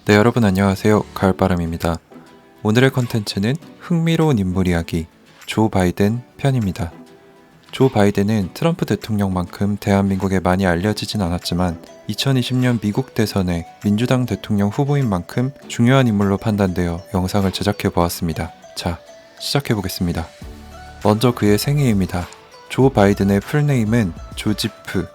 네, 여러분 안녕하세요. 가을바람입니다. 오늘의 컨텐츠는 흥미로운 인물 이야기, 조 바이든 편입니다. 조 바이든은 트럼프 대통령만큼 대한민국에 많이 알려지진 않았지만 2020년 미국 대선의 민주당 대통령 후보인 만큼 중요한 인물로 판단되어 영상을 제작해 보았습니다. 자, 시작해 보겠습니다. 먼저 그의 생애입니다. 조 바이든의 풀네임은 조지프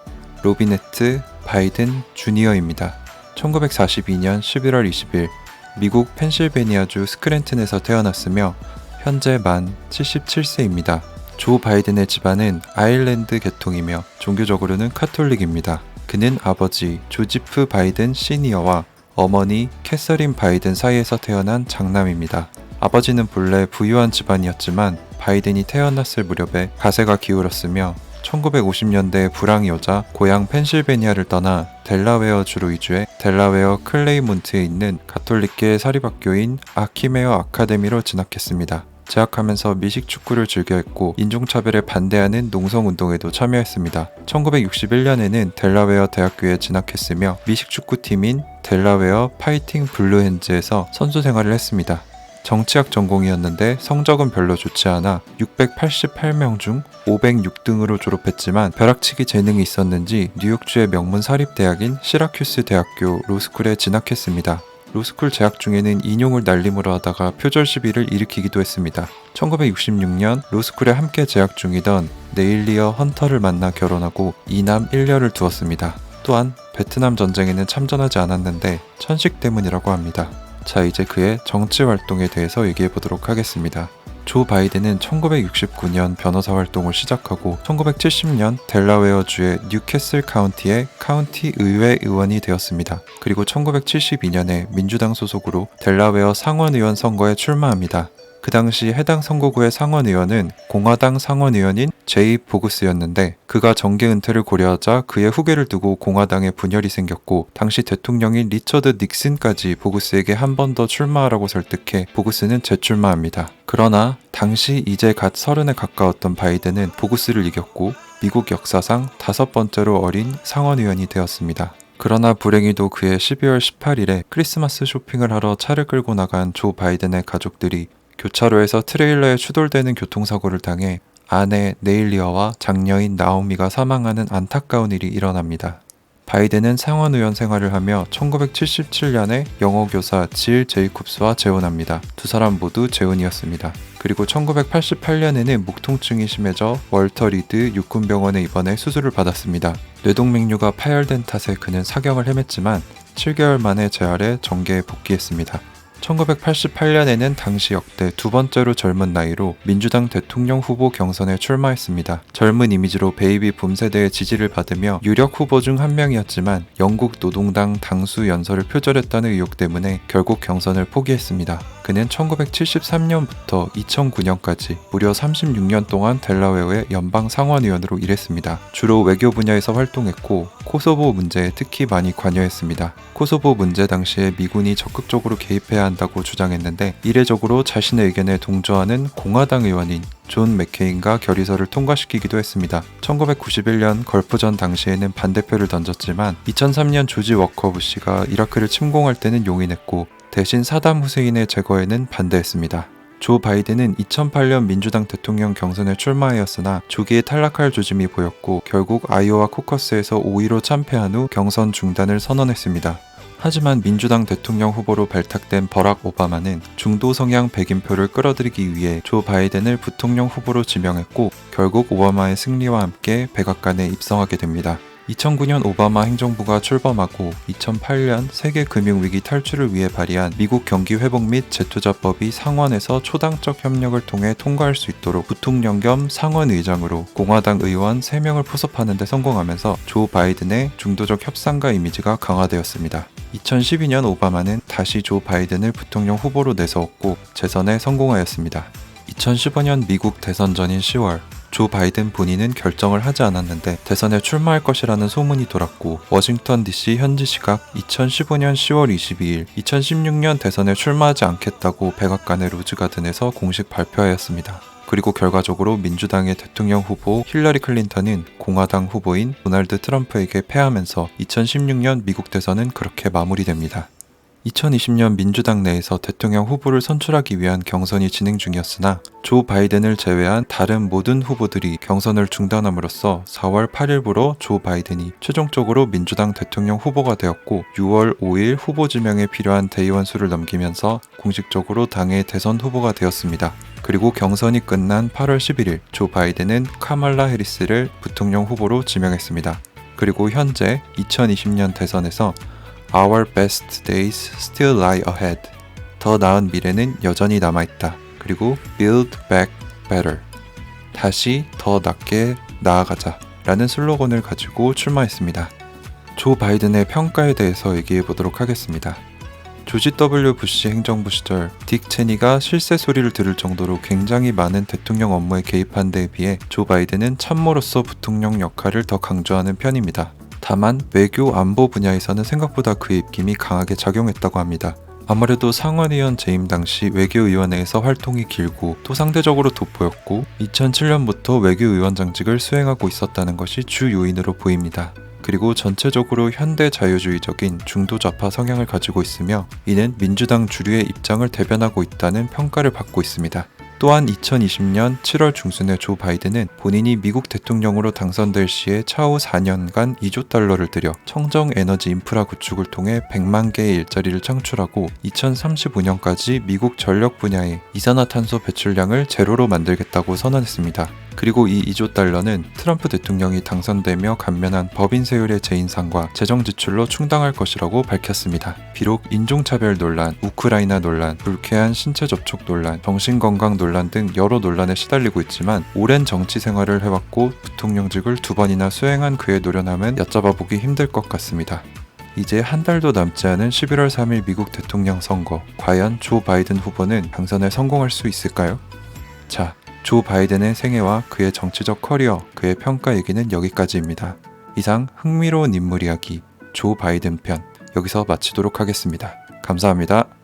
로비네트 바이든 주니어입니다. 1942년 11월 20일 미국 펜실베니아주 스크랜튼에서 태어났으며 현재 만 77세입니다. 조 바이든의 집안은 아일랜드 계통이며 종교적으로는 카톨릭입니다. 그는 아버지 조지프 바이든 시니어와 어머니 캐서린 바이든 사이에서 태어난 장남입니다. 아버지는 본래 부유한 집안이었지만 바이든이 태어났을 무렵에 가세가 기울었으며 1950년대에 불황이 오자 고향 펜실베니아를 떠나 델라웨어주로 이주해 델라웨어 클레이몬트에 있는 가톨릭계 사립학교인 아키메어 아카데미로 진학했습니다. 재학하면서 미식축구를 즐겨했고 인종차별에 반대하는 농성운동에도 참여했습니다. 1961년에는 델라웨어 대학교에 진학했으며 미식축구팀인 델라웨어 파이팅 블루핸즈에서 선수 생활을 했습니다. 정치학 전공이었는데 성적은 별로 좋지 않아 688명 중 506등으로 졸업했지만 벼락치기 재능이 있었는지 뉴욕주의 명문 사립대학인 시라큐스 대학교 로스쿨에 진학했습니다. 로스쿨 재학 중에는 인용을 날림으로 하다가 표절 시비를 일으키기도 했습니다. 1966년 로스쿨에 함께 재학 중이던 네일리어 헌터를 만나 결혼하고 2남 1녀를 두었습니다. 또한 베트남 전쟁에는 참전하지 않았는데 천식 때문이라고 합니다. 자, 이제 그의 정치 활동에 대해서 얘기해 보도록 하겠습니다. 조 바이든은 1969년 변호사 활동을 시작하고 1970년 델라웨어주의 뉴캐슬 카운티의 카운티 의회 의원이 되었습니다. 그리고 1972년에 민주당 소속으로 델라웨어 상원의원 선거에 출마합니다. 그 당시 해당 선거구의 상원의원은 공화당 상원의원인 제이 보그스였는데 그가 정계 은퇴를 고려하자 그의 후계를 두고 공화당에 분열이 생겼고 당시 대통령인 리처드 닉슨까지 보그스에게 한 번 더 출마하라고 설득해 보그스는 재출마합니다. 그러나 당시 이제 갓 30에 가까웠던 바이든은 보그스를 이겼고 미국 역사상 5번째로 어린 상원의원이 되었습니다. 그러나 불행히도 그의 12월 18일에 크리스마스 쇼핑을 하러 차를 끌고 나간 조 바이든의 가족들이 교차로에서 트레일러에 추돌되는 교통사고를 당해 아내 네일리어와 장녀인 나오미가 사망하는 안타까운 일이 일어납니다. 바이든은 상원의원 생활을 하며 1977년에 영어교사 질 제이콥스와 재혼합니다. 두 사람 모두 재혼이었습니다. 그리고 1988년에는 목통증이 심해져 월터 리드 육군병원에 입원해 수술을 받았습니다. 뇌동맥류가 파열된 탓에 그는 사경을 헤맸지만 7개월 만에 재활해 정계에 복귀했습니다. 1988년에는 당시 역대 두 번째로 젊은 나이로 민주당 대통령 후보 경선에 출마했습니다. 젊은 이미지로 베이비 붐 세대의 지지를 받으며 유력 후보 중 한 명이었지만 영국 노동당 당수 연설을 표절했다는 의혹 때문에 결국 경선을 포기했습니다. 그는 1973년부터 2009년까지 무려 36년 동안 델라웨어의 연방 상원의원으로 일했습니다. 주로 외교 분야에서 활동했고 코소보 문제에 특히 많이 관여했습니다. 코소보 문제 당시에 미군이 적극적으로 개입해야 한다고 주장했는데 이례적으로 자신의 의견에 동조하는 공화당 의원인 존 맥케인과 결의서를 통과시키기도 했습니다. 1991년 걸프전 당시에는 반대표를 던졌지만 2003년 조지 워커 부시가 이라크를 침공할 때는 용인했고 대신 사담 후세인의 제거에는 반대했습니다. 조 바이든은 2008년 민주당 대통령 경선에 출마하였으나 조기에 탈락할 조짐이 보였고 결국 아이오와 코커스에서 5위로 참패한 후 경선 중단을 선언했습니다. 하지만 민주당 대통령 후보로 발탁된 버락 오바마는 중도 성향 백인표를 끌어들이기 위해 조 바이든을 부통령 후보로 지명했고 결국 오바마의 승리와 함께 백악관에 입성하게 됩니다. 2009년 오바마 행정부가 출범하고 2008년 세계 금융위기 탈출을 위해 발의한 미국 경기 회복 및 재투자법이 상원에서 초당적 협력을 통해 통과할 수 있도록 부통령 겸 상원의장으로 공화당 의원 3명을 포섭하는 데 성공하면서 조 바이든의 중도적 협상가 이미지가 강화되었습니다. 2012년 오바마는 다시 조 바이든을 부통령 후보로 내세웠고 재선에 성공하였습니다. 2015년 미국 대선 전인 10월 조 바이든 본인은 결정을 하지 않았는데 대선에 출마할 것이라는 소문이 돌았고 워싱턴 DC 현지 시각 2015년 10월 22일 2016년 대선에 출마하지 않겠다고 백악관의 로즈가든에서 공식 발표하였습니다. 그리고 결과적으로 민주당의 대통령 후보 힐러리 클린턴은 공화당 후보인 도널드 트럼프에게 패하면서 2016년 미국 대선은 그렇게 마무리됩니다. 2020년 민주당 내에서 대통령 후보를 선출하기 위한 경선이 진행 중이었으나 조 바이든을 제외한 다른 모든 후보들이 경선을 중단함으로써 4월 8일부로 조 바이든이 최종적으로 민주당 대통령 후보가 되었고 6월 5일 후보 지명에 필요한 대의원 수를 넘기면서 공식적으로 당의 대선 후보가 되었습니다. 그리고 경선이 끝난 8월 11일 조 바이든은 카말라 해리스를 부통령 후보로 지명했습니다. 그리고 현재 2020년 대선에서 Our best days still lie ahead. 더 나은 미래는 여전히 남아있다. 그리고 Build back better. 다시 더 낫게 나아가자 라는 슬로건을 가지고 출마했습니다. 조 바이든의 평가에 대해서 얘기해 보도록 하겠습니다. 조지 W. 부시 행정부 시절 딕 체니가 실세 소리를 들을 정도로 굉장히 많은 대통령 업무에 개입한 데에 비해 조 바이든은 참모로서 부통령 역할을 더 강조하는 편입니다. 다만 외교 안보 분야에서는 생각보다 그의 입김이 강하게 작용했다고 합니다. 아무래도 상원의원 재임 당시 외교위원회에서 활동이 길고 또 상대적으로 돋보였고 2007년부터 외교위원장직을 수행하고 있었다는 것이 주 요인으로 보입니다. 그리고 전체적으로 현대 자유주의적인 중도 좌파 성향을 가지고 있으며 이는 민주당 주류의 입장을 대변하고 있다는 평가를 받고 있습니다. 또한 2020년 7월 중순에 조 바이든은 본인이 미국 대통령으로 당선될 시에 차후 4년간 2조 달러를 들여 청정 에너지 인프라 구축을 통해 100만 개의 일자리를 창출하고 2035년까지 미국 전력 분야의 이산화탄소 배출량을 제로로 만들겠다고 선언했습니다. 그리고 이 2조 달러는 트럼프 대통령이 당선되며 감면한 법인 세율의 재인상과 재정 지출로 충당할 것이라고 밝혔습니다. 비록 인종차별 논란, 우크라이나 논란, 불쾌한 신체 접촉 논란, 정신건강 논란 등 여러 논란에 시달리고 있지만 오랜 정치 생활을 해왔고 부통령직을 2번이나 수행한 그의 노련함은 얕잡아보기 힘들 것 같습니다. 이제 한 달도 남지 않은 11월 3일 미국 대통령 선거, 과연 조 바이든 후보는 당선에 성공할 수 있을까요? 자, 조 바이든의 생애와 그의 정치적 커리어, 그의 평가 얘기는 여기까지입니다. 이상 흥미로운 인물 이야기, 조 바이든 편 여기서 마치도록 하겠습니다. 감사합니다.